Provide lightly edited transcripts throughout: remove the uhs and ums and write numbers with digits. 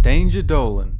Danger Dolan.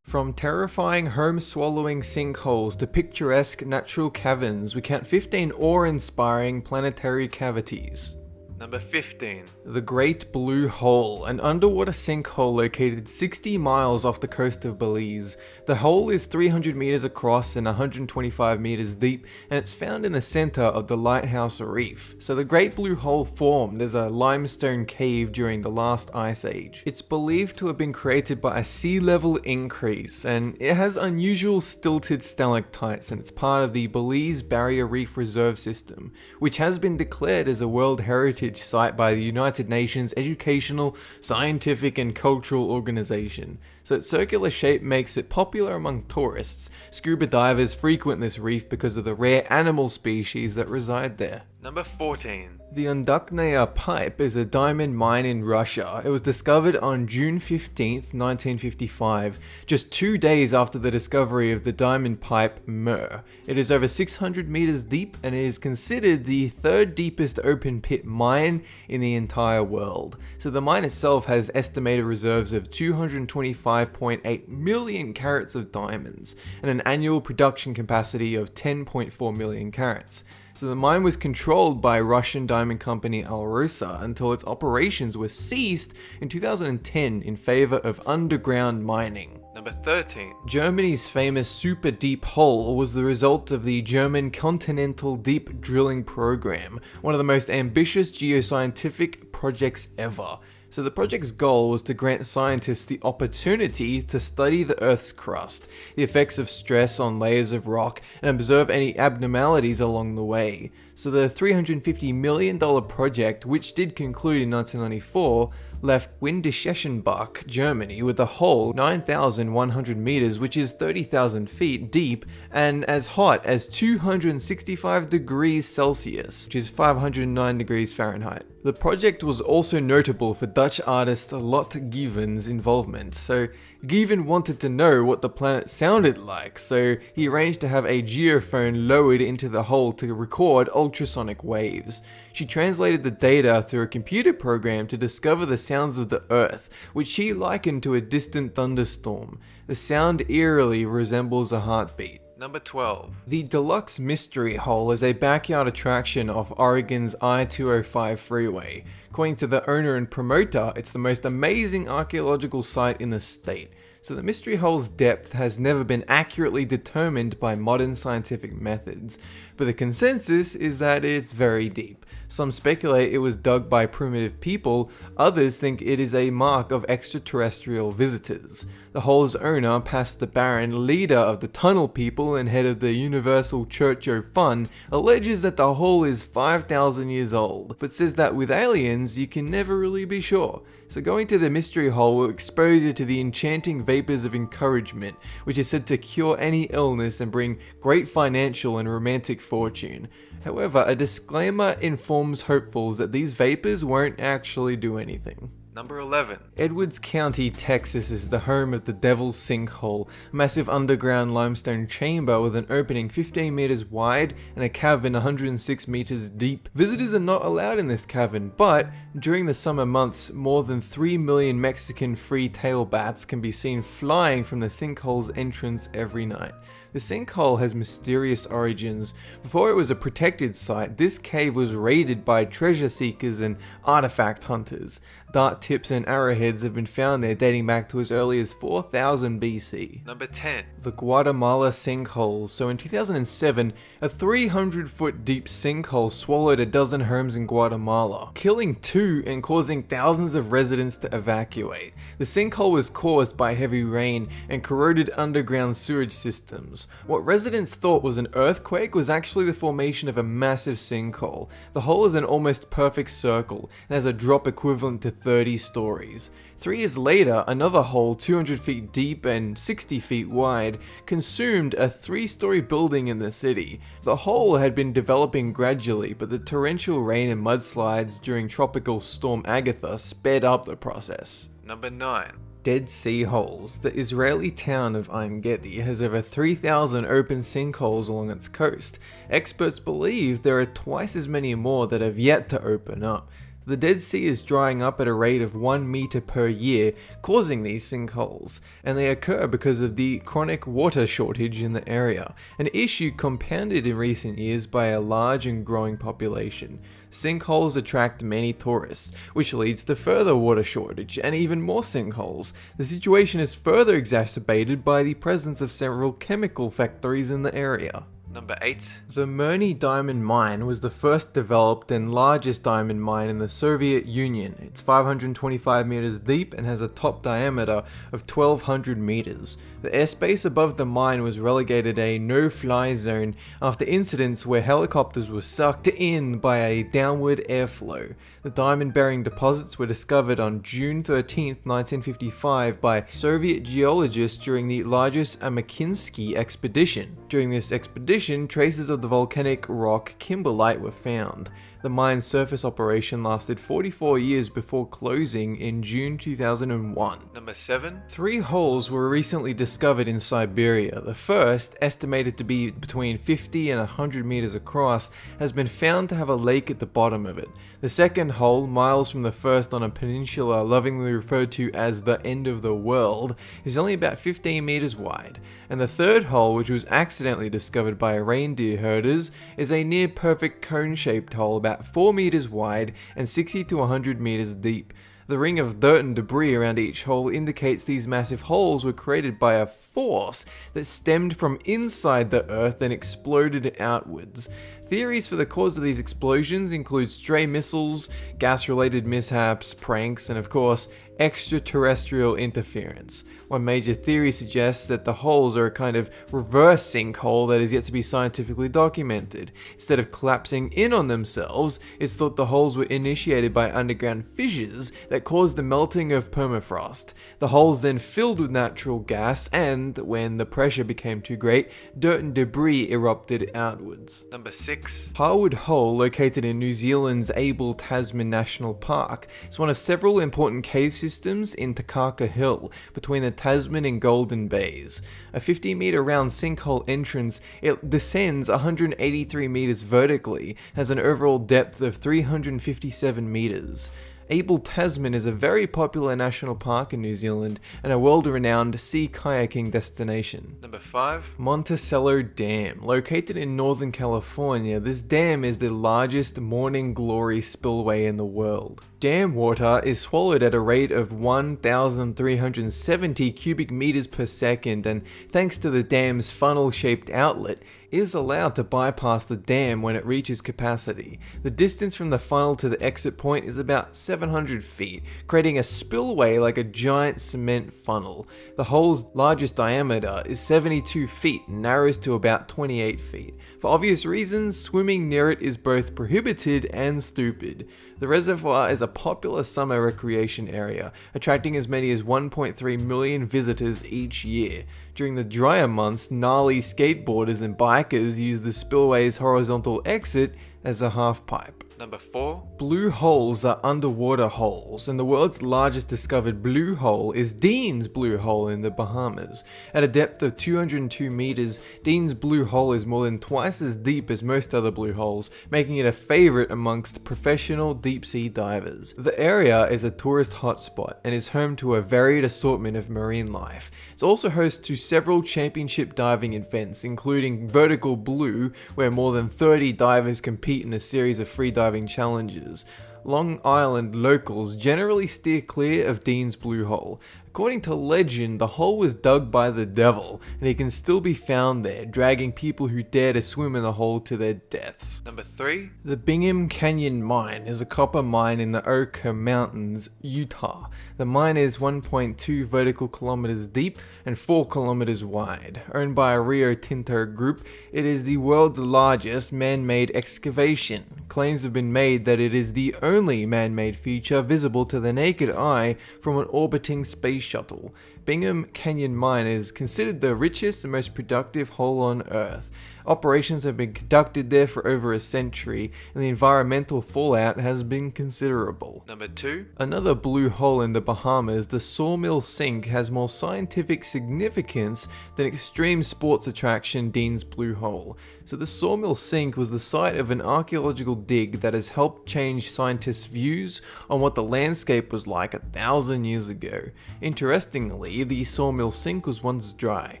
From terrifying home-swallowing sinkholes to picturesque natural caverns, we count 15 awe-inspiring planetary cavities. Number 15. The Great Blue Hole, an underwater sinkhole located 60 miles off the coast of Belize. The hole is 300 meters across and 125 meters deep, and it's found in the center of the Lighthouse Reef. So the Great Blue Hole formed as a limestone cave during the last ice age. It's believed to have been created by a sea level increase, and it has unusual stilted stalactites, and it's part of the Belize Barrier Reef Reserve System, which has been declared as a World Heritage Site by the United Nations Educational, Scientific and Cultural Organization. So its circular shape makes it popular among tourists. Scuba divers frequent this reef because of the rare animal species that reside there. Number 14. The Unduknaya Pipe is a diamond mine in Russia. It was discovered on June 15th, 1955, just 2 days after the discovery of the diamond pipe Mir. It is over 600 meters deep and is considered the third deepest open pit mine in the entire world. So the mine itself has estimated reserves of 225.8 million carats of diamonds and an annual production capacity of 10.4 million carats. So the mine was controlled by Russian diamond company Alrosa until its operations were ceased in 2010 in favor of underground mining. Number 13. Germany's famous super deep hole was the result of the German Continental Deep Drilling Program, one of the most ambitious geoscientific projects ever. So the project's goal was to grant scientists the opportunity to study the Earth's crust, the effects of stress on layers of rock, and observe any abnormalities along the way. So the $350 million project, which did conclude in 1994, left Windischenbach, Germany, with a hole 9,100 meters, which is 30,000 feet deep, and as hot as 265 degrees Celsius, which is 509 degrees Fahrenheit. The project was also notable for Dutch artist Lot Gieven's involvement. So Gieven wanted to know what the planet sounded like, so he arranged to have a geophone lowered into the hole to record ultrasonic waves. She translated the data through a computer program to discover the sounds of the Earth, which she likened to a distant thunderstorm. The sound eerily resembles a heartbeat. Number 12. The Deluxe Mystery Hole is a backyard attraction off Oregon's I-205 freeway. According to the owner and promoter, it's the most amazing archaeological site in the state. So the mystery hole's depth has never been accurately determined by modern scientific methods, but the consensus is that it's very deep. Some speculate it was dug by primitive people, others think it is a mark of extraterrestrial visitors. The hole's owner, Pastor Barron, leader of the Tunnel People and head of the Universal Church O' Fun, alleges that the hole is 5,000 years old, but says that with aliens you can never really be sure. So going to the mystery hole will expose you to the enchanting vapors of encouragement, which is said to cure any illness and bring great financial and romantic fortune. However, a disclaimer informs hopefuls that these vapors won't actually do anything. Number 11. Edwards County, Texas is the home of the Devil's Sinkhole, a massive underground limestone chamber with an opening 15 meters wide and a cavern 106 meters deep. Visitors are not allowed in this cavern, but during the summer months, more than 3 million Mexican free-tail bats can be seen flying from the sinkhole's entrance every night. The sinkhole has mysterious origins. Before it was a protected site, this cave was raided by treasure seekers and artifact hunters. Dart tips and arrowheads have been found there dating back to as early as 4000 BC. Number 10. The Guatemala sinkhole. So in 2007, a 300-foot deep sinkhole swallowed a dozen homes in Guatemala, killing 2 and causing thousands of residents to evacuate. The sinkhole was caused by heavy rain and corroded underground sewage systems. What residents thought was an earthquake was actually the formation of a massive sinkhole. The hole is an almost perfect circle and has a drop equivalent to 30 stories. 3 years later, another hole 200 feet deep and 60 feet wide consumed a 3-story building in the city. The hole had been developing gradually, but the torrential rain and mudslides during Tropical Storm Agatha sped up the process. Number 9. Dead Sea Holes. The Israeli town of Ein Gedi has over 3,000 open sinkholes along its coast. Experts believe there are twice as many more that have yet to open up. The Dead Sea is drying up at a rate of 1 meter per year, causing these sinkholes, and they occur because of the chronic water shortage in the area, an issue compounded in recent years by a large and growing population. Sinkholes attract many tourists, which leads to further water shortage and even more sinkholes. The situation is further exacerbated by the presence of several chemical factories in the area. Number 8. The Mirny diamond mine was the first developed and largest diamond mine in the Soviet Union. It's 525 meters deep and has a top diameter of 1200 meters. The airspace above the mine was relegated a no-fly zone after incidents where helicopters were sucked in by a downward airflow. The diamond-bearing deposits were discovered on June 13, 1955 by Soviet geologists during the largest Amakinsky expedition. During this expedition, traces of the volcanic rock kimberlite were found. The mine's surface operation lasted 44 years before closing in June 2001. Number 7. 3 holes were recently discovered in Siberia. The first, estimated to be between 50 and 100 meters across, has been found to have a lake at the bottom of it. The second hole, miles from the first on a peninsula lovingly referred to as the end of the world, is only about 15 meters wide. And the third hole, which was accidentally discovered by reindeer herders, is a near perfect cone-shaped hole about 4 meters wide and 60 to 100 meters deep. The ring of dirt and debris around each hole indicates these massive holes were created by a force that stemmed from inside the earth and exploded outwards. Theories for the cause of these explosions include stray missiles, gas-related mishaps, pranks, and of course, extraterrestrial interference. One major theory suggests that the holes are a kind of reverse sinkhole that is yet to be scientifically documented. Instead of collapsing in on themselves, it's thought the holes were initiated by underground fissures that caused the melting of permafrost. The holes then filled with natural gas and, when the pressure became too great, dirt and debris erupted outwards. Number 6. Harwood Hole, located in New Zealand's Abel Tasman National Park, is one of several important cave systems in Takaka Hill, between the Tasman and Golden Bays. A 50-meter round sinkhole entrance, it descends 183 meters vertically, has an overall depth of 357 meters. Abel Tasman is a very popular national park in New Zealand and a world-renowned sea kayaking destination. Number 5. Monticello Dam. Located in Northern California, this dam is the largest morning glory spillway in the world. Dam water is swallowed at a rate of 1,370 cubic meters per second, and thanks to the dam's funnel-shaped outlet, is allowed to bypass the dam when it reaches capacity. The distance from the funnel to the exit point is about 700 feet, creating a spillway like a giant cement funnel. The hole's largest diameter is 72 feet and narrows to about 28 feet. For obvious reasons, swimming near it is both prohibited and stupid. The reservoir is a popular summer recreation area, attracting as many as 1.3 million visitors each year. During the drier months, gnarly skateboarders and bikers use the spillway's horizontal exit as a half-pipe. Number 4. Blue holes are underwater holes, and the world's largest discovered blue hole is Dean's Blue Hole in the Bahamas. At a depth of 202 meters, Dean's Blue Hole is more than twice as deep as most other blue holes, making it a favorite amongst professional deep-sea divers. The area is a tourist hotspot and is home to a varied assortment of marine life. It's also host to several championship diving events, including Vertical Blue, where more than 30 divers compete in a series of free diving challenges. Long Island locals generally steer clear of Dean's Blue Hole. According to legend, the hole was dug by the devil, and he can still be found there, dragging people who dare to swim in the hole to their deaths. Number 3. The Bingham Canyon Mine is a copper mine in the Oka Mountains, Utah. The mine is 1.2 vertical kilometers deep and 4 kilometers wide. Owned by a Rio Tinto group, it is the world's largest man-made excavation. Claims have been made that it is the only man-made feature visible to the naked eye from an orbiting spaceship. space shuttle. Bingham Canyon Mine is considered the richest and most productive hole on Earth. Operations have been conducted there for over a century, and the environmental fallout has been considerable. Number 2. Another blue hole in the Bahamas, the Sawmill Sink, has more scientific significance than extreme sports attraction Dean's Blue Hole. So the Sawmill Sink was the site of an archaeological dig that has helped change scientists' views on what the landscape was like 1,000 years ago. Interestingly, the Sawmill Sink was once dry,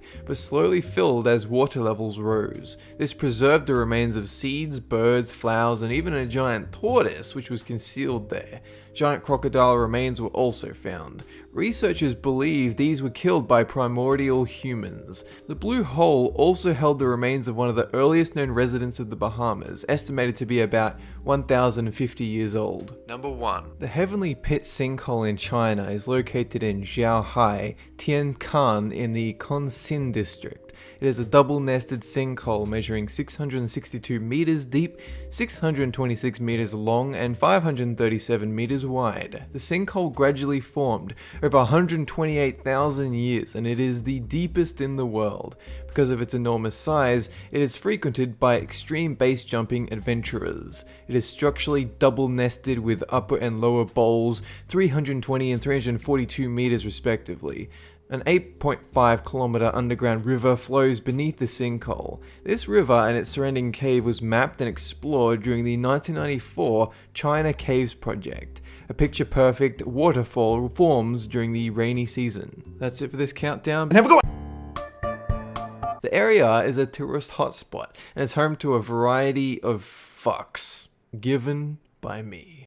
but slowly filled as water levels rose. This preserved the remains of seeds, birds, flowers, and even a giant tortoise which was concealed there. Giant crocodile remains were also found. Researchers believe these were killed by primordial humans. The Blue Hole also held the remains of one of the earliest known residents of the Bahamas, estimated to be about 1,050 years old. Number 1. The Heavenly Pit sinkhole in China is located in Zhaohai, Tianshan in the Konsin district. It is a double-nested sinkhole measuring 662 meters deep, 626 meters long, and 537 meters wide. The sinkhole gradually formed over 128,000 years, and it is the deepest in the world. Because of its enormous size, it is frequented by extreme base jumping adventurers. It is structurally double-nested with upper and lower bowls, 320 and 342 meters respectively. An 8.5 kilometer underground river flows beneath the sinkhole. This river and its surrounding cave was mapped and explored during the 1994 China Caves project. A picture-perfect waterfall forms during the rainy season. That's it for this countdown, and have a good one! The area is a tourist hotspot and is home to a variety of fucks given by me.